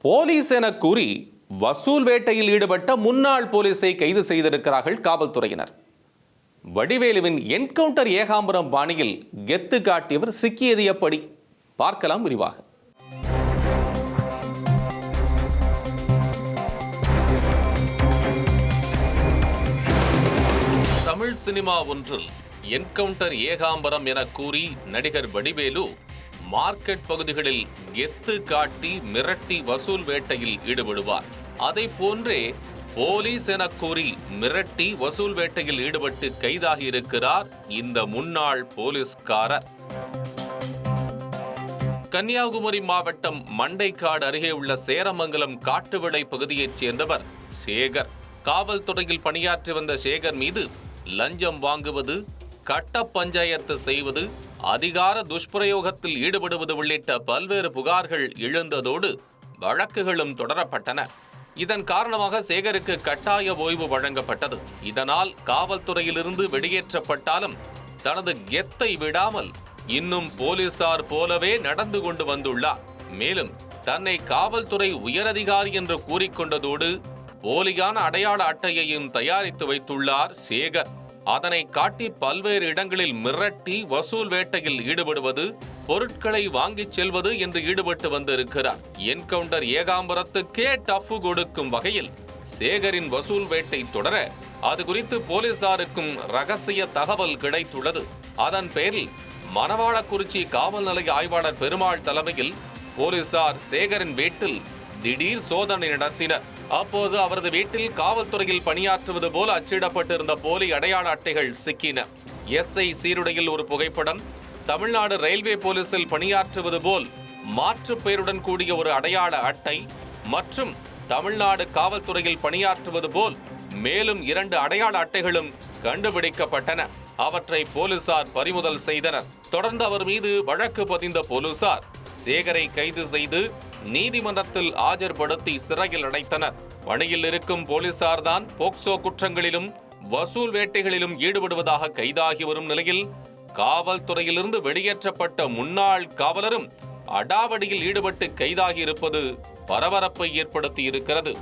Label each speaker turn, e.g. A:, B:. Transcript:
A: Police என கூறி வசூல் வேட்டையில் ஈடுபட்ட முன்னாள் போலீஸை கைது செய்திருக்கிறார்கள் காவல்துறையினர். வடிவேலுவின் என்கவுண்டர் ஏகாம்பரம் பாணியில் கெத்து காட்டியவர் சிக்கியது எப்படி? பார்க்கலாம் விரிவாக. தமிழ் சினிமா ஒன்றில் என்கவுண்டர் ஏகாம்பரம் என கூறி நடிகர் வடிவேலு மார்க்கெட் பகுதிகளில் கெத்து காட்டி மிரட்டி வசூல் வேட்டையில் ஈடுபடுவார். அதை போன்றே போலீஸ் என கூறி மிரட்டி வசூல் வேட்டையில் ஈடுபட்டு கைதாகி இருக்கிறார் இந்த முன்னாள் போலீஸ்காரர். கன்னியாகுமரி மாவட்டம் மண்டைக்காடு அருகே உள்ள சேரமங்கலம் காட்டுவிளை பகுதியைச் சேர்ந்தவர் சேகர். காவல்துறையில் பணியாற்றி வந்த சேகர் மீது லஞ்சம் வாங்குவது, கட்ட பஞ்சாயத்து செய்வது, அதிகார துஷ்பிரயோகத்தில் ஈடுபடுவது உள்ளிட்ட பல்வேறு புகார்கள் எழுந்ததோடு வழக்குகளும் தொடரப்பட்டன. இதன் காரணமாக சேகருக்கு கட்டாய ஓய்வு வழங்கப்பட்டது. இதனால் காவல்துறையிலிருந்து வெளியேற்றப்பட்டாலும் தனது கெத்தை விடாமல் இன்னும் போலீசார் போலவே நடந்து கொண்டு வந்துள்ளார். மேலும் தன்னை காவல்துறை உயரதிகாரி என்று கூறிக்கொண்டதோடு போலியான அடையாள அட்டையையும் தயாரித்து வைத்துள்ளார் சேகர். அதனை காட்டி பல்வேறு இடங்களில் மிரட்டி வசூல் வேட்டையில் ஈடுபடுவது, பொருட்களை வாங்கிச் செல்வது என்று ஈடுபட்டு வந்திருக்கிறார். என்கவுண்டர் ஏகாம்பரத்துக்கே டஃப் கொடுக்கும் வகையில் சேகரின் வசூல் வேட்டை தொடர அது குறித்து போலீசாருக்கும் ரகசிய தகவல் கிடைத்துள்ளது. அதன் பேரில் மணவாளக்குறிச்சி காவல் நிலைய ஆய்வாளர் பெருமாள் தலைமையில் போலீசார் சேகரின் வீட்டில் திடீர் சோதனை நடத்தினர். அப்போது அவரது வீட்டில் காவல்துறையில் பணியாற்றுவது போல அச்சிடப்பட்டிருந்த போலி அடையாள அட்டைகள் சிக்கின. எஸ்ஐ சீருடையில் ஒரு புகைப்படம், தமிழ்நாடு ரயில்வே போலீசில் பணியாற்றுவது போல் மாற்று பெயருடன் கூடிய ஒரு அடையாள அட்டை மற்றும் தமிழ்நாடு காவல்துறையில் பணியாற்றுவது போல் மேலும் 2 அடையாள அட்டைகளும் கண்டுபிடிக்கப்பட்டன. அவற்றை போலீசார் பறிமுதல் செய்தனர். தொடர்ந்து அவர் மீது வழக்கு பதிந்த போலீசார் சேகரை கைது செய்து நீதிமன்றத்தில் ஆஜர்படுத்தி சிறையில் அடைத்தனர். பணியில் இருக்கும் போலீசார் தான் போக்சோ குற்றங்களிலும் வசூல் வேட்டைகளிலும் ஈடுபடுவதாக கைதாகி வரும் நிலையில் காவல்துறையிலிருந்து வெளியேற்றப்பட்ட முன்னாள் காவலரும் அடாவடியில் ஈடுபட்டு கைதாகி இருப்பது பரபரப்பை ஏற்படுத்தி இருக்கிறது.